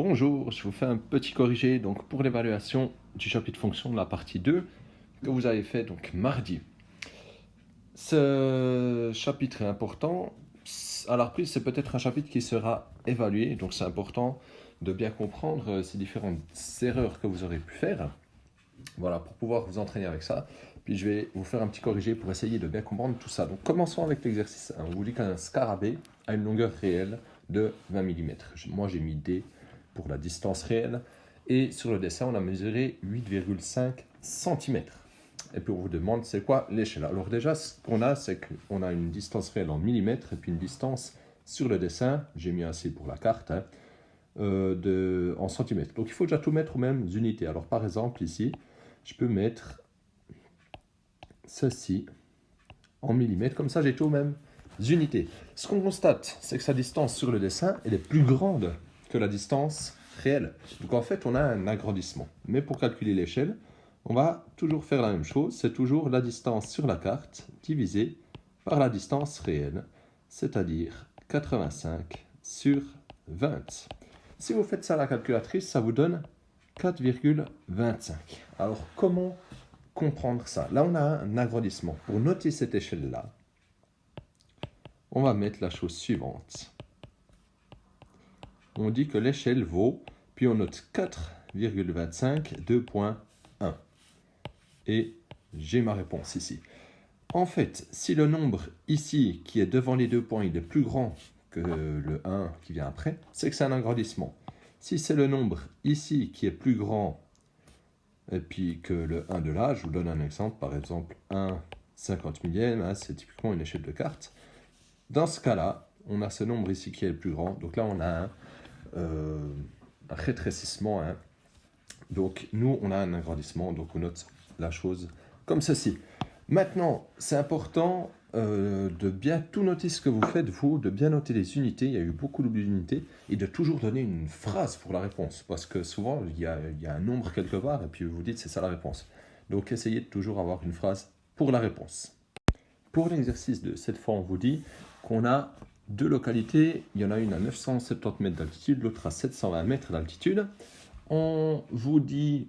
Bonjour, je vous fais un petit corrigé donc, pour l'évaluation du chapitre fonction de la partie 2 que vous avez fait donc mardi. Ce chapitre est important. À la reprise, c'est peut-être un chapitre qui sera évalué, donc c'est important de bien comprendre ces différentes erreurs que vous aurez pu faire. Voilà, pour pouvoir vous entraîner avec ça. Puis je vais vous faire un petit corrigé pour essayer de bien comprendre tout ça. Donc commençons avec l'exercice 1. On vous dit qu'un scarabée a une longueur réelle de 20 mm. Moi j'ai mis D pour la distance réelle. Et sur le dessin, on a mesuré 8,5 cm. Et puis on vous demande c'est quoi l'échelle. Alors déjà, ce qu'on a, c'est qu'on a une distance réelle en millimètres et puis une distance sur le dessin, j'ai mis assez pour la carte, en centimètres. Donc il faut déjà tout mettre aux mêmes unités. Alors par exemple ici, je peux mettre ceci en millimètres, comme ça j'ai tout aux mêmes unités. Ce qu'on constate, c'est que sa distance sur le dessin, elle est plus grande que la distance réelle. Donc en fait, on a un agrandissement. Mais pour calculer l'échelle, on va toujours faire la même chose, c'est toujours la distance sur la carte divisée par la distance réelle, c'est-à-dire 85 sur 20. Si vous faites ça à la calculatrice, ça vous donne 4,25. Alors comment comprendre ça? Là, on a un agrandissement. Pour noter cette échelle-là, on va mettre la chose suivante. On dit que l'échelle vaut, puis on note 4,25, 2.1. Et j'ai ma réponse ici. En fait, si le nombre ici, qui est devant les 2 points, il est plus grand que le 1 qui vient après, c'est que c'est un agrandissement. Si c'est le nombre ici qui est plus grand et puis que le 1 de là, je vous donne un exemple, par exemple 1 50 millième, hein, c'est typiquement une échelle de carte. Dans ce cas-là, on a ce nombre ici qui est le plus grand, donc là on a un rétrécissement. Hein. Donc nous, on a un agrandissement, donc on note la chose comme ceci. Maintenant, c'est important de bien tout noter ce que vous faites, vous, de bien noter les unités, il y a eu beaucoup d'unités, et de toujours donner une phrase pour la réponse, parce que souvent, il y a un nombre quelque part, et puis vous dites c'est ça la réponse. Donc essayez de toujours avoir une phrase pour la réponse. Pour l'exercice de cette fois, on vous dit qu'on a deux localités, il y en a une à 970 mètres d'altitude, l'autre à 720 mètres d'altitude. On vous dit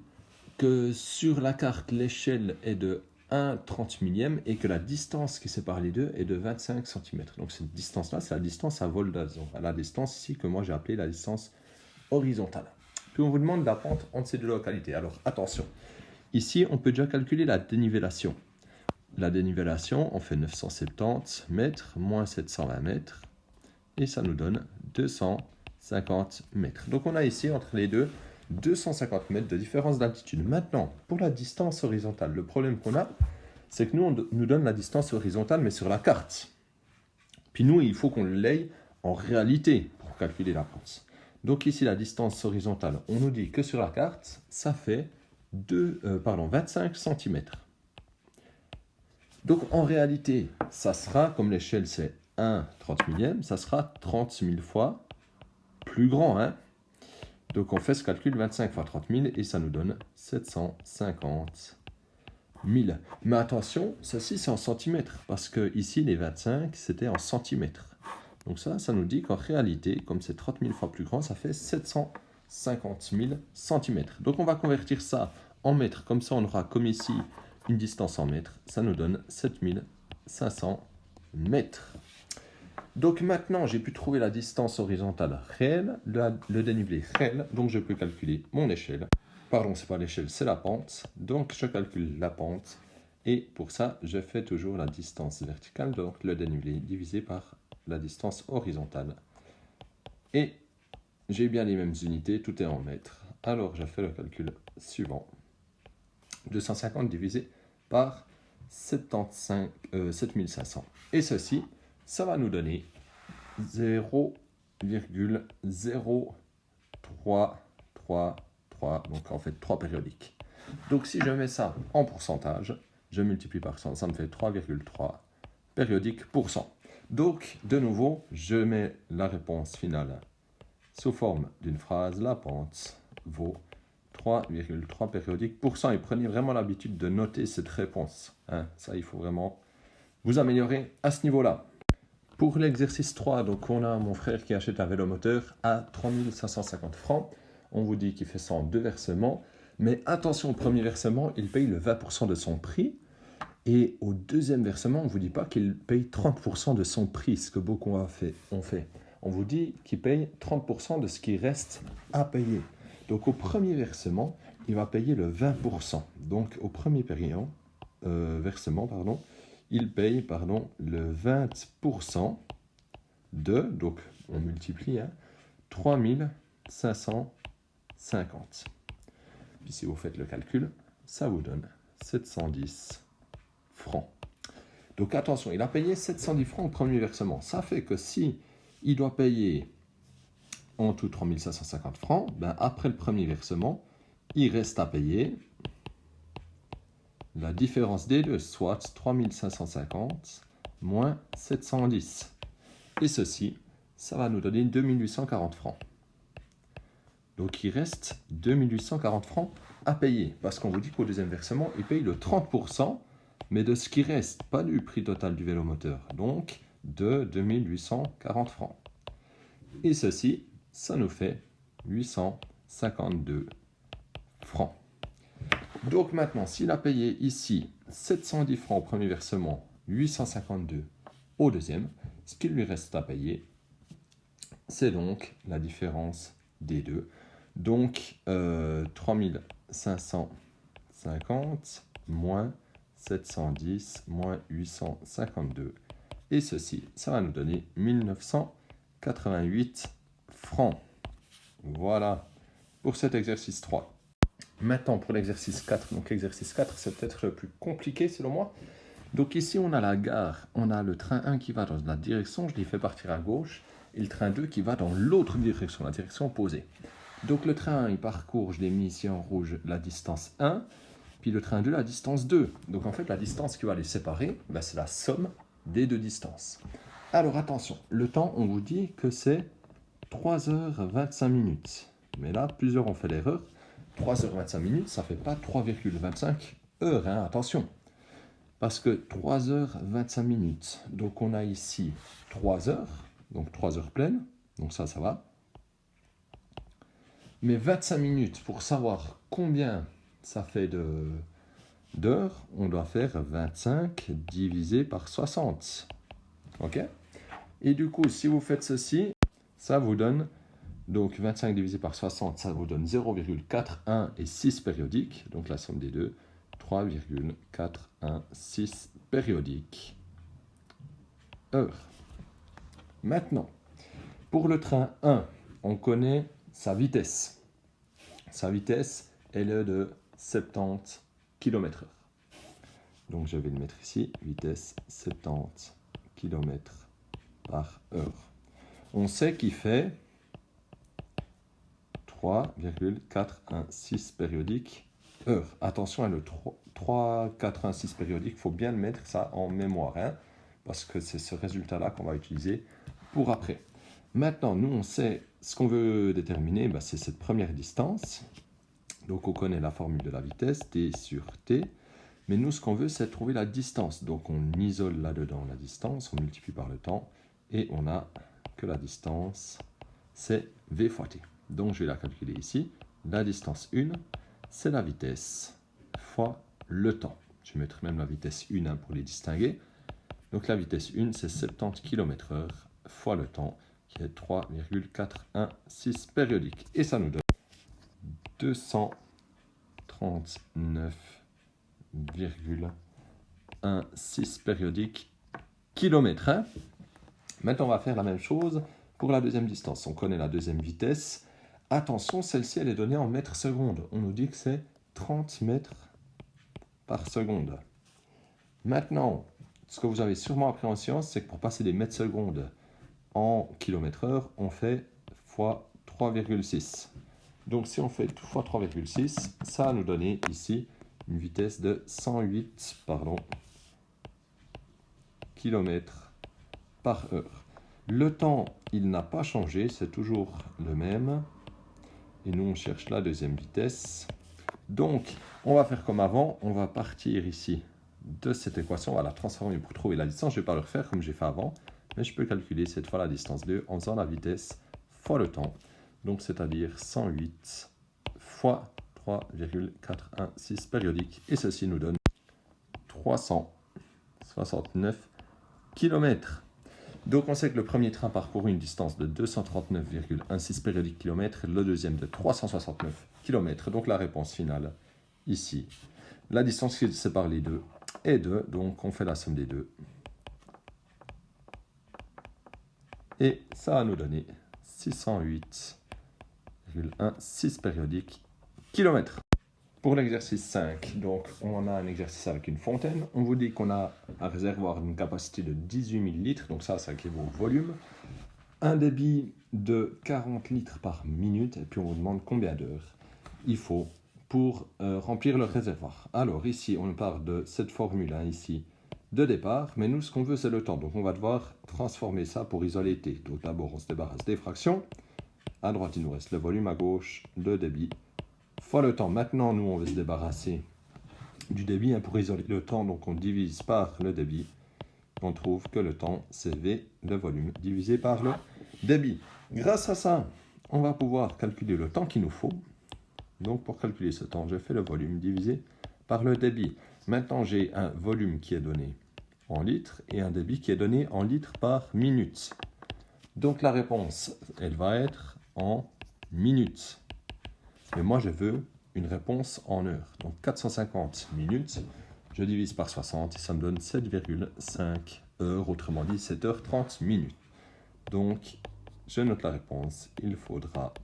que sur la carte, l'échelle est de 1/30 millième et que la distance qui sépare les deux est de 25 cm. Donc cette distance-là, c'est la distance à vol d'horizon. La distance ici que moi j'ai appelée la distance horizontale. Puis on vous demande la pente entre ces deux localités. Alors attention, ici on peut déjà calculer la dénivellation. La dénivellation, on fait 970 mètres moins 720 mètres et ça nous donne 250 mètres. Donc on a ici entre les deux 250 mètres de différence d'altitude. Maintenant, pour la distance horizontale, le problème qu'on a, c'est que nous, on nous donne la distance horizontale, mais sur la carte. Puis nous, il faut qu'on l'aie en réalité pour calculer la pente. Donc ici, la distance horizontale, on nous dit que sur la carte, ça fait 25 cm. Donc en réalité, ça sera, comme l'échelle c'est 1/30 millième, ça sera 30 000 fois plus grand, hein. Donc on fait ce calcul 25 fois 30 000 et ça nous donne 750 000. Mais attention, ceci c'est en centimètres, parce que ici les 25 c'était en centimètres. Donc ça nous dit qu'en réalité, comme c'est 30 000 fois plus grand, ça fait 750 000 centimètres. Donc on va convertir ça en mètres, comme ça on aura comme ici une distance en mètres, ça nous donne 7500 mètres. Donc maintenant, j'ai pu trouver la distance horizontale réelle, le dénivelé réel, donc je peux calculer mon échelle. Pardon, c'est pas l'échelle, c'est la pente. Donc je calcule la pente et pour ça, je fais toujours la distance verticale, donc le dénivelé divisé par la distance horizontale. Et j'ai bien les mêmes unités, tout est en mètres. Alors je fais le calcul suivant. 250 divisé par 7500. Et ceci, ça va nous donner 0,0333, donc en fait 3 périodiques. Donc si je mets ça en pourcentage, je multiplie par 100, ça me fait 3,3 périodiques pour cent. Donc de nouveau, je mets la réponse finale sous forme d'une phrase, la pente vaut 3,3 périodiques pour cent. Et prenez vraiment l'habitude de noter cette réponse. Hein. Ça, il faut vraiment vous améliorer à ce niveau-là. Pour l'exercice 3, donc on a mon frère qui achète un vélomoteur à 3 550 francs. On vous dit qu'il fait ça en 2 versements. Mais attention, au premier versement, il paye le 20% de son prix. Et au deuxième versement, on ne vous dit pas qu'il paye 30% de son prix, ce que beaucoup ont fait. On vous dit qu'il paye 30% de ce qui reste à payer. Donc au premier versement, il va payer le 20%. Donc au premier versement, il paye le 20% de, donc on multiplie, 3 550. Puis si vous faites le calcul, ça vous donne 710 francs. Donc attention, il a payé 710 francs au premier versement. Ça fait que si il doit payer en tout 3 550 francs, ben après le premier versement, il reste à payer la différence des deux, soit 3 550 moins 710. Et ceci, ça va nous donner 2 840 francs. Donc il reste 2 840 francs à payer, parce qu'on vous dit qu'au deuxième versement, il paye le 30%, mais de ce qui reste, pas du prix total du vélomoteur, donc de 2 840 francs. Et ceci, ça nous fait 852 francs. Donc maintenant, s'il a payé ici 710 francs au premier versement, 852 au deuxième, ce qu'il lui reste à payer, c'est donc la différence des deux. Donc 3550 moins 710 moins 852. Et ceci, ça va nous donner 1988 francs. Voilà pour cet exercice 3. Maintenant pour l'exercice 4. Donc l'exercice 4, c'est peut-être le plus compliqué selon moi. Donc ici, on a la gare. On a le train 1 qui va dans la direction, je l'ai fait partir à gauche, et le train 2 qui va dans l'autre direction, la direction opposée. Donc le train 1, il parcourt, je l'ai mis ici en rouge, la distance 1, puis le train 2, la distance 2. Donc en fait, la distance qui va les séparer, c'est la somme des deux distances. Alors attention, le temps, on vous dit que c'est 3h25 minutes. Mais là, plusieurs ont fait l'erreur. 3h25 minutes, ça ne fait pas 3,25 heures, hein, attention. Parce que 3h25 minutes, donc on a ici 3 heures, donc 3 heures pleines, donc ça va. Mais 25 minutes, pour savoir combien ça fait d'heures, on doit faire 25 divisé par 60. Ok? Et du coup, si vous faites ceci, ça vous donne, donc 25 divisé par 60, ça vous donne 0,41 et 6 périodiques, donc la somme des deux, 3,416 périodiques heures. Maintenant, pour le train 1, on connaît sa vitesse. Sa vitesse, elle est de 70 km/h. Donc je vais le mettre ici, vitesse 70 km/h. On sait qu'il fait 3,416 périodiques heures. Attention, le 3,416 périodique, il faut bien le mettre ça en mémoire, hein, parce que c'est ce résultat-là qu'on va utiliser pour après. Maintenant, nous, on sait ce qu'on veut déterminer, c'est cette première distance. Donc, on connaît la formule de la vitesse, d sur t. Mais nous, ce qu'on veut, c'est trouver la distance. Donc, on isole là-dedans la distance, on multiplie par le temps, et on a que la distance, c'est v fois t. Donc, je vais la calculer ici. La distance 1, c'est la vitesse fois le temps. Je vais mettre même la vitesse 1 pour les distinguer. Donc, la vitesse 1, c'est 70 km/h fois le temps, qui est 3,416 périodiques. Et ça nous donne 239,16 périodiques kilomètres. Hein. Maintenant, on va faire la même chose pour la deuxième distance. On connaît la deuxième vitesse. Attention, celle-ci, elle est donnée en mètres secondes. On nous dit que c'est 30 mètres par seconde. Maintenant, ce que vous avez sûrement appris en sciences, c'est que pour passer des mètres secondes en km/h, on fait fois 3,6. Donc si on fait tout fois 3,6, ça va nous donner ici une vitesse de 108 km par heure. Le temps, il n'a pas changé, c'est toujours le même. Et nous, on cherche la deuxième vitesse. Donc, on va faire comme avant. On va partir ici de cette équation. On va la transformer pour trouver la distance. Je ne vais pas le refaire comme j'ai fait avant. mais je peux calculer cette fois la distance 2 en faisant la vitesse fois le temps. Donc, c'est-à-dire 108 fois 3,416 périodiques. Et ceci nous donne 369 km. Donc, on sait que le premier train parcourt une distance de 239,16 périodiques km, le deuxième de 369 km. Donc, la réponse finale, ici. La distance qui sépare les deux est 2, donc on fait la somme des deux. Et ça va nous donner 608,16 périodiques kilomètres. Pour l'exercice 5, donc on a un exercice avec une fontaine. On vous dit qu'on a un réservoir d'une capacité de 18 000 litres, donc ça équivaut au volume. Un débit de 40 litres par minute, et puis on vous demande combien d'heures il faut pour remplir le réservoir. Alors ici, on part de cette formule ici de départ, mais nous, ce qu'on veut, c'est le temps. Donc on va devoir transformer ça pour isoler T. Donc d'abord, on se débarrasse des fractions. À droite, il nous reste le volume, à gauche, le débit, fois le temps. Maintenant, nous, on veut se débarrasser du débit pour isoler le temps. Donc, on divise par le débit. On trouve que le temps, c'est V, le volume, divisé par le débit. Grâce à ça, on va pouvoir calculer le temps qu'il nous faut. Donc, pour calculer ce temps, je fais le volume divisé par le débit. Maintenant, j'ai un volume qui est donné en litres et un débit qui est donné en litres par minute. Donc, la réponse, elle va être en minutes. Mais moi, je veux une réponse en heures. Donc, 450 minutes, je divise par 60 et ça me donne 7,5 heures, autrement dit 7h30 minutes. Donc, je note la réponse. Il faudra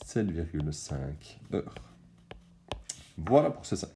7,5 heures. Voilà pour ce 5.